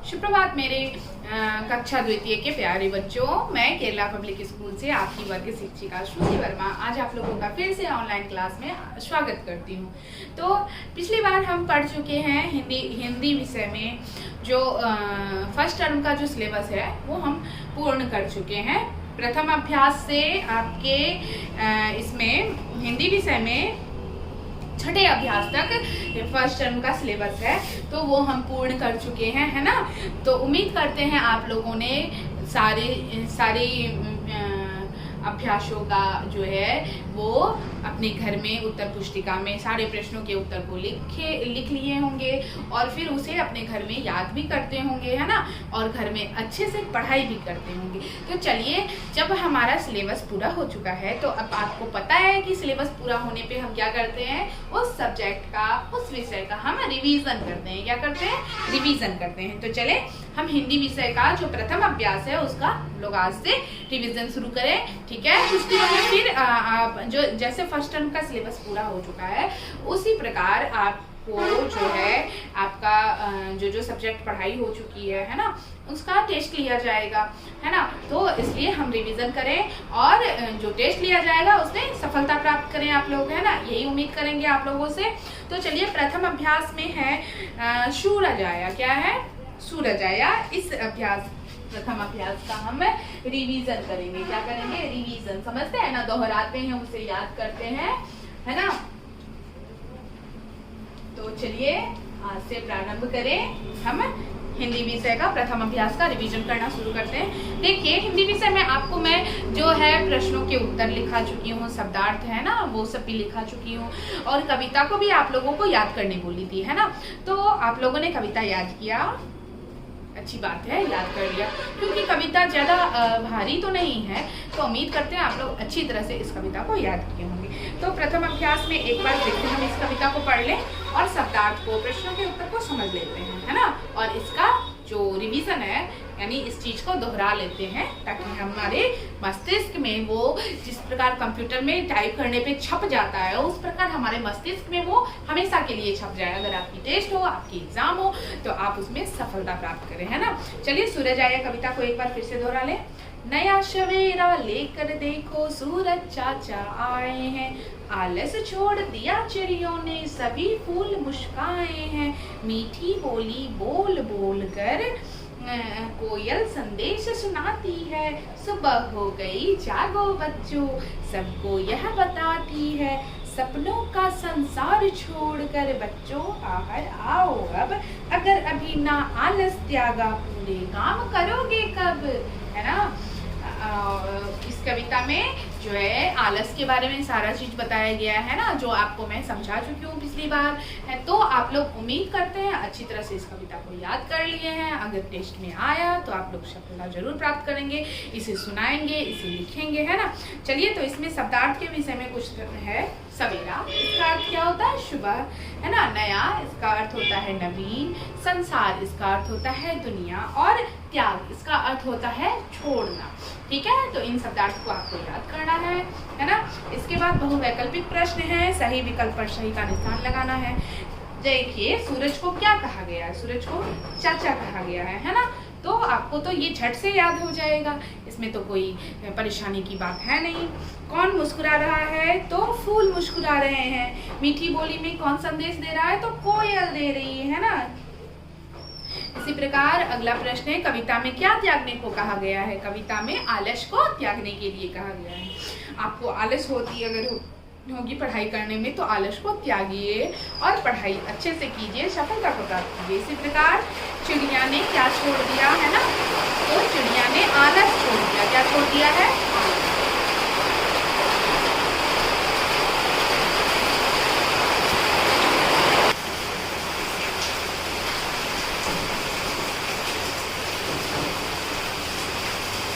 सुप्रभात मेरे कक्षा द्वितीय के प्यारे बच्चों। मैं केरला पब्लिक स्कूल से आपकी वर्ग शिक्षिका श्रुति वर्मा आज आप लोगों का फिर से ऑनलाइन क्लास में स्वागत करती हूँ। तो पिछली बार हम पढ़ चुके हैं हिंदी विषय में जो फर्स्ट टर्म का जो सिलेबस है वो हम पूर्ण कर चुके हैं। प्रथम अभ्यास से आपके इसमें हिंदी विषय में छठे अभ्यास तक फर्स्ट टर्म का सिलेबस है तो वो हम पूर्ण कर चुके हैं, है ना। तो उम्मीद करते हैं आप लोगों ने सारे अभ्यासों का जो है वो अपने घर में उत्तर पुस्तिका में सारे प्रश्नों के उत्तर को लिख लिए होंगे और फिर उसे अपने घर में याद भी करते होंगे, है ना, और घर में अच्छे से पढ़ाई भी करते होंगे। तो चलिए, जब हमारा सिलेबस पूरा हो चुका है तो अब आपको पता है कि सिलेबस पूरा होने पे हम क्या करते हैं, उस सब्जेक्ट का, उस विषय का हम रिवीजन करते हैं। क्या करते हैं? रिवीजन करते हैं। तो चले हम हिंदी विषय का जो प्रथम अभ्यास है उसका लोग आज से रिवीजन शुरू करें, ठीक है। कुछ दिनों में फिर आप जो जैसे फर्स्ट टर्म का सिलेबस पूरा हो चुका है उसी प्रकार आपको जो है आपका जो सब्जेक्ट पढ़ाई हो चुकी है ना, उसका टेस्ट लिया जाएगा, है ना। तो इसलिए हम रिवीजन करें और जो टेस्ट लिया जाएगा उसमें सफलता प्राप्त करें आप लोग, है ना, यही उम्मीद करेंगे आप लोगों से। तो चलिए, प्रथम अभ्यास में है सूरज आया। क्या है? सूरज आया। इस प्रथम अभ्यास का हम रिवीजन करेंगे। क्या करेंगे? रिवीजन। समझते हैं ना, दोहराते हैं, उसे याद करते हैं, है ना। तो चलिए आज से प्रारंभ करें, हम हिंदी विषय का प्रथम अभ्यास का रिवीजन करना शुरू करते हैं। देखिए, हिंदी विषय में आपको मैं जो है प्रश्नों के उत्तर लिखा चुकी हूँ, शब्दार्थ है ना वो सब भी लिखा चुकी हूँ और कविता को भी आप लोगों को याद करने बोली थी, है ना। तो आप लोगों ने कविता याद किया, अच्छी बात है, याद कर लिया, क्योंकि कविता ज्यादा भारी तो नहीं है, तो उम्मीद करते हैं आप लोग अच्छी तरह से इस कविता को याद किए होंगे। तो प्रथम अभ्यास में एक बार फिर से हम इस कविता को पढ़ लें और शब्दार्थ को, प्रश्नों के उत्तर को समझ लेते हैं, है ना, और इसका जो रिवीजन है यानी इस चीज को दोहरा लेते हैं ताकि हमारे मस्तिष्क में वो जिस प्रकार कंप्यूटर में टाइप करने पे छप जाता है उस प्रकार हमारे मस्तिष्क में वो हमेशा के लिए छप जाए। अगर आपकी टेस्ट हो, आपकी एग्जाम हो तो आप उसमें सफलता प्राप्त करें, है ना। चलिए, सूरज आया कविता को एक बार फिर से दोहरा लें। नया सवेरा लेकर देखो सूरज चाचा आए हैं, आलस छोड़ दिया चिड़ियों ने, सभी फूल मुस्काए हैं, मीठी बोली बोल बोल कर कोयल संदेश सुनाती है, सुबह हो गई जागो बच्चों, सबको यह बताती है, सपनों का संसार छोड़कर बच्चों बाहर आओ अब, अगर अभी ना आलस त्यागा पूरे काम करोगे कब, है ना। इस कविता में जो है आलस के बारे में सारा चीज बताया गया है ना, जो आपको मैं समझा चुकी हूँ पिछली बार है। तो आप लोग उम्मीद करते हैं अच्छी तरह से इस कविता को याद कर लिए हैं। अगर टेस्ट में आया तो आप लोग सफलता जरूर प्राप्त करेंगे, इसे सुनाएंगे, इसे लिखेंगे, है ना। चलिए, तो इसमें शब्दार्थ के विषय में कुछ है। सवेरा, इसका अर्थ क्या होता है? सुबह, है ना। नया, इसका अर्थ होता है नवीन। संसार, इसका अर्थ होता है दुनिया। और त्याग, इसका अर्थ होता है छोड़ना, ठीक है। तो इन शब्दार्थ को आपको याद करना है ना। इसके बाद बहुवैकल्पिक प्रश्न है, सही विकल्प पर सही का निशान लगाना है। देखिए, सूरज को क्या कहा गया है? सूरज को चाचा कहा गया है ना। तो आपको तो ये झट से याद हो जाएगा, इसमें तो कोई परेशानी की बात है नहीं। कौन मुस्कुरा रहा है? तो फूल मुस्कुरा रहे हैं। मीठी बोली में कौन संदेश दे रहा है? तो कोयल दे रही है ना। इसी प्रकार अगला प्रश्न है, कविता में क्या त्यागने को कहा गया है? कविता में आलस को त्यागने के लिए कहा गया है। आपको आलस होगी पढ़ाई करने में तो आलस को त्यागिए और पढ़ाई अच्छे से कीजिए, सफलता को प्राप्त कीजिए। इसी प्रकार चिड़िया ने क्या छोड़ दिया, है ना। तो चिड़िया ने आलस छोड़ दिया। क्या छोड़ दिया है?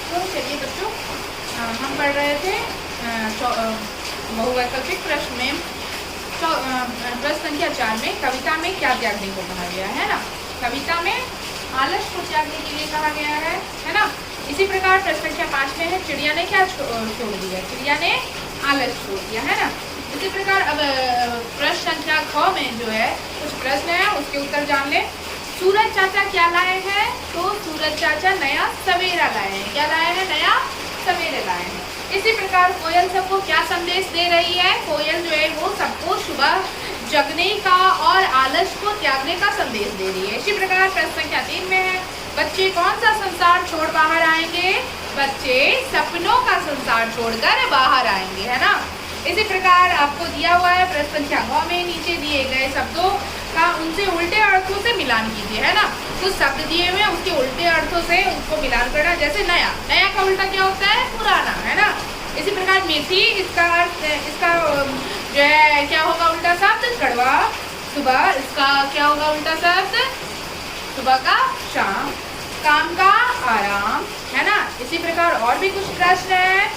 तो चलिए बच्चों, हम पढ़ रहे थे बहुवैकल्पिक प्रश्न में प्रश्न संख्या 4 में कविता में क्या त्यागने को कहा गया है ना। कविता में आलस को त्यागने के लिए कहा गया है ना। इसी प्रकार प्रश्न संख्या 5 में है, चिड़िया ने क्या छोड़ दिया? चिड़िया ने आलस छोड़ दिया, है ना। इसी प्रकार अब प्रश्न संख्या 6 में जो है कुछ प्रश्न है उसके उत्तर जान ले। सूरज चाचा क्या लाए हैं? सूरज चाचा नया सवेरा लाए हैं। क्या लाए हैं? नया सवेरा लाए हैं। इसी प्रकार कोयल सबको क्या संदेश दे रही है? कोयल जो है वो सबको सुबह जगने का और आलस को त्यागने का संदेश दे रही है। इसी प्रकार प्रश्न संख्या 3 में है, बच्चे कौन सा संसार छोड़ बाहर आएंगे? बच्चे सपनों का संसार छोड़कर बाहर आएंगे, है ना। इसी प्रकार आपको दिया हुआ है प्रश्न संख्या 9 में नीचे दिए गए शब्दों का उनसे उल्टे अर्थों से मिलान कीजिए, है ना। कुछ शब्द दिए हुए हैं, उसके उल्टे अर्थों से उसको मिलान करना। जैसे नया, नया का उल्टा क्या होता है? पुराना, है ना। इसी प्रकार मेथी, इसका अर्थ, इसका जो है क्या होगा उल्टा शब्द? कड़वा। सुबह, इसका क्या होगा उल्टा शब्द? सुबह का शाम। काम का आराम, है ना। इसी प्रकार और भी कुछ प्रश्न है।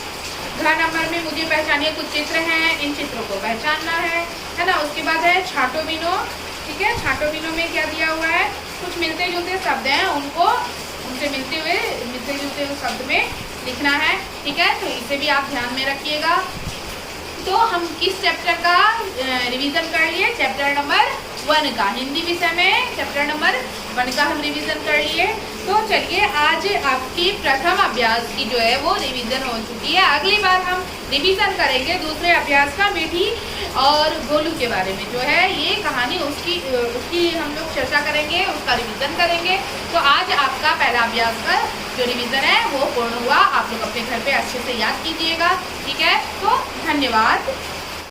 घ नंबर में मुझे पहचानिए, कुछ चित्र हैं, इन चित्रों को पहचानना है ना। उसके बाद है छाटो बिनो, ठीक है। छाटो बिनो में क्या दिया हुआ है? कुछ मिलते जुलते शब्द हैं, उनको उनसे मिलते जुलते शब्द में लिखना है, ठीक है। तो इसे भी आप ध्यान में रखिएगा। तो हम किस चैप्टर का रिवीजन कर लिए? चैप्टर नंबर 1 का, हिंदी विषय में चैप्टर नंबर 1 का हम रिवीजन कर लिए। तो चलिए आज आपकी प्रथम अभ्यास की जो है वो रिवीजन हो चुकी है। अगली बार हम रिवीजन करेंगे दूसरे अभ्यास का, मीठी और गोलू के बारे में जो है ये कहानी, उसकी हम लोग चर्चा करेंगे, उसका रिवीजन करेंगे। तो आज आपका पहला अभ्यास का जो रिवीजन है वो पूर्ण हुआ। आप लोग अपने घर पे अच्छे से याद कीजिएगा, ठीक है। तो धन्यवाद।